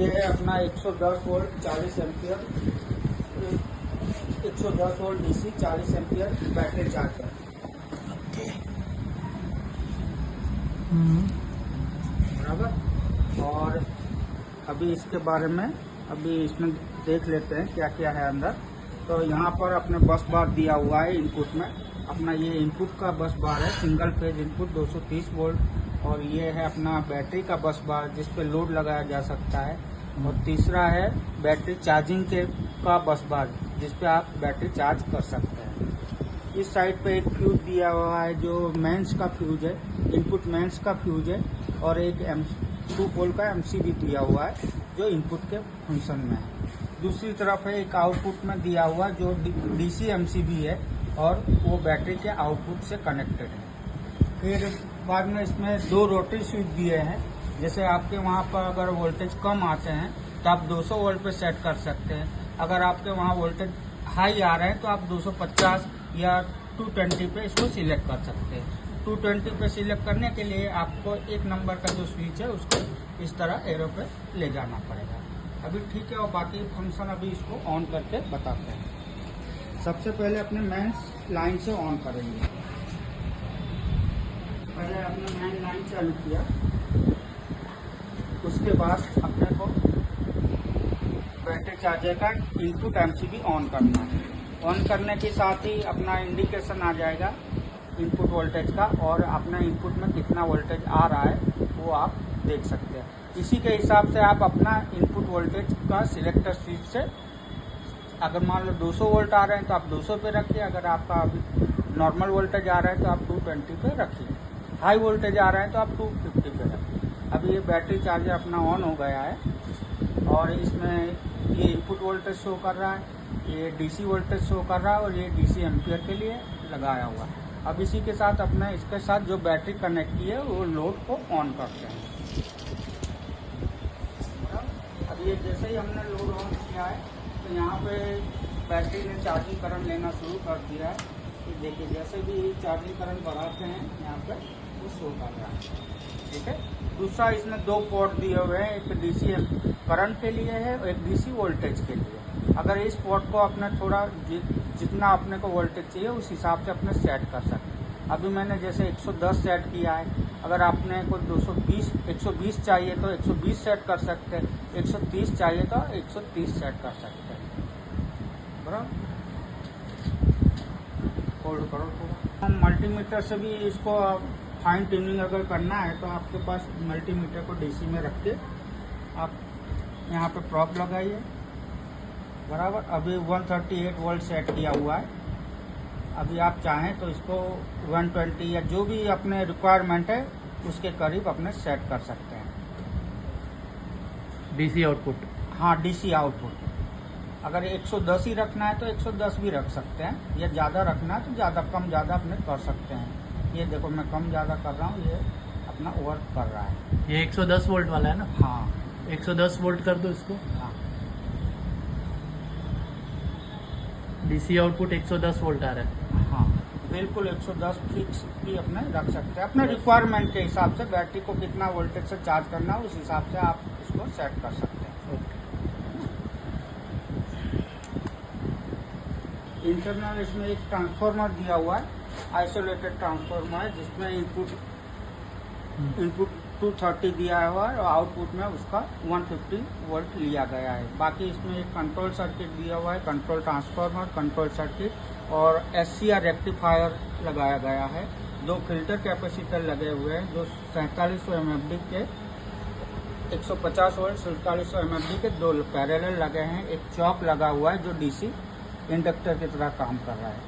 ये है अपना 110 volt 40 ampere, 110 volt DC 40 ampere battery charger. बराबर। और अभी इसके बारे में इसमें देख लेते हैं क्या क्या है अंदर। तो यहाँ पर अपने बस बार दिया हुआ है इनपुट में। अपना ये इनपुट का बस बार है, सिंगल फेज इनपुट 230 वोल्ट। और ये है अपना बैटरी का बस बार जिस पे लोड लगाया जा सकता है। और तीसरा है बैटरी चार्जिंग का बस बार जिस पे आप बैटरी चार्ज कर सकते हैं। इस साइड पे एक फ्यूज दिया हुआ है जो मेंस का फ्यूज है, इनपुट मेंस का फ्यूज है। और एक 2 पोल का एमसीबी दिया हुआ है जो इनपुट के फंक्शन में है। दूसरी तरफ है एक आउटपुट में दिया हुआ जो डीसी एमसीबी है और वो बैटरी के आउटपुट से कनेक्टेड है। फिर बाद में इसमें 2 रोटरी स्विच दिए हैं। जैसे आपके वहाँ पर अगर वोल्टेज कम आते हैं तो आप 200 वोल्ट पे सेट कर सकते हैं। अगर आपके वहाँ वोल्टेज हाई आ रहे हैं तो आप 250 या 220 पे इसको सिलेक्ट कर सकते हैं। 220 पे सिलेक्ट करने के लिए आपको 1 नंबर का जो स्विच है उसको इस तरह एरो पे ले जाना पड़ेगा। अभी ठीक है, और बाकी फंक्शन अभी इसको ऑन करके बताते हैं। सबसे पहले अपने मेंस लाइन से ऑन करेंगे। पहले अपने मेन लाइन चालू किया, उसके बाद अपने को बैटरी चार्जर का इनपुट एमसीबी ऑन करना है। ऑन करने के साथ ही अपना इंडिकेशन आ जाएगा इनपुट वोल्टेज का, और अपना इनपुट में कितना वोल्टेज आ रहा है वो आप देख सकते हैं। इसी के हिसाब से आप अपना इनपुट वोल्टेज का सिलेक्टर स्विच से, अगर मान लो 200 वोल्ट आ रहे हैं तो आप 200 पे रखिए। अगर आपका अभी नॉर्मल वोल्टेज आ रहा है तो आप 220 पे रखिए। हाई वोल्टेज आ रहा है तो आप 250 पे रखिए। अभी ये बैटरी चार्जर अपना ऑन हो गया है और इसमें ये इनपुट वोल्टेज शो कर रहा है, ये डीसी वोल्टेज शो कर रहा है और ये डीसी एम्पियर के लिए लगाया हुआ है। अब इसी के साथ अपने इसके साथ जो बैटरी कनेक्ट की है वो लोड को ऑन करते हैं। अब ये जैसे ही हमने लोड ऑन किया है तो यहाँ पे बैटरी ने चार्जिंग करंट लेना शुरू कर दिया है। तो देखिए जैसे भी चार्जिंग करंट बढ़ाते हैं यहाँ पे वो शो कर रहा है। ठीक है। दूसरा इसमें 2 पोर्ट दिए हुए हैं, एक डीसी करंट के लिए है और एक डीसी वोल्टेज के लिए। अगर इस पोर्ट को अपने थोड़ा जितना अपने को वोल्टेज चाहिए उस हिसाब से अपने सेट कर सकते हैं। अभी मैंने जैसे 110 सेट किया है। अगर आपने को 120 चाहिए तो 120 सेट कर सकते हैं, 130 चाहिए तो 130 सेट कर सकते हैं। बराबर। होल्ड करो थोड़ा। हम मल्टीमीटर से भी इसको फाइन ट्यूनिंग अगर करना है तो आपके पास मल्टीमीटर को डीसी में रख के आप यहाँ पे प्रॉप लगाइए। बराबर। अभी 138 वोल्ट सेट किया हुआ है। अभी आप चाहें तो इसको 120 या जो भी अपने रिक्वायरमेंट है उसके करीब अपने सेट कर सकते हैं। डीसी आउटपुट, हाँ डीसी आउटपुट। अगर 110 ही रखना है तो 110 भी रख सकते हैं, या ज़्यादा रखना है तो ज़्यादा कम ज़्यादा अपने कर सकते हैं। ये देखो मैं कम ज़्यादा कर रहा हूँ, ये अपना वर्क कर रहा है। ये 110 वोल्ट वाला है ना? हाँ 110 वोल्ट कर दो इसको। हाँ डीसी आउटपुट 110 वोल्ट आ रहा है। हाँ बिल्कुल 110 फिक्स भी अपने रख सकते हैं। अपने रिक्वायरमेंट के हिसाब से बैटरी को कितना वोल्टेज से चार्ज करना है उस हिसाब से आप इसको सेट कर सकते हैं। इंटरनल इसमें एक ट्रांसफार्मर दिया हुआ है, आइसोलेटेड ट्रांसफार्मर है जिसमें इनपुट 230 दिया हुआ है और आउटपुट में उसका 150 वोल्ट लिया गया है। बाकी इसमें एक कंट्रोल सर्किट दिया हुआ है, कंट्रोल ट्रांसफार्मर, कंट्रोल सर्किट और एससीआर रेक्टिफायर लगाया गया है। 2 फिल्टर कैपेसिटर लगे हुए हैं जो 4700 mFD के 150 वोल्ट 4700 mFD के 2 पैरेलल लगे हैं। एक चॉक लगा हुआ है जो डीसी इंडक्टर की तरह काम कर रहा है।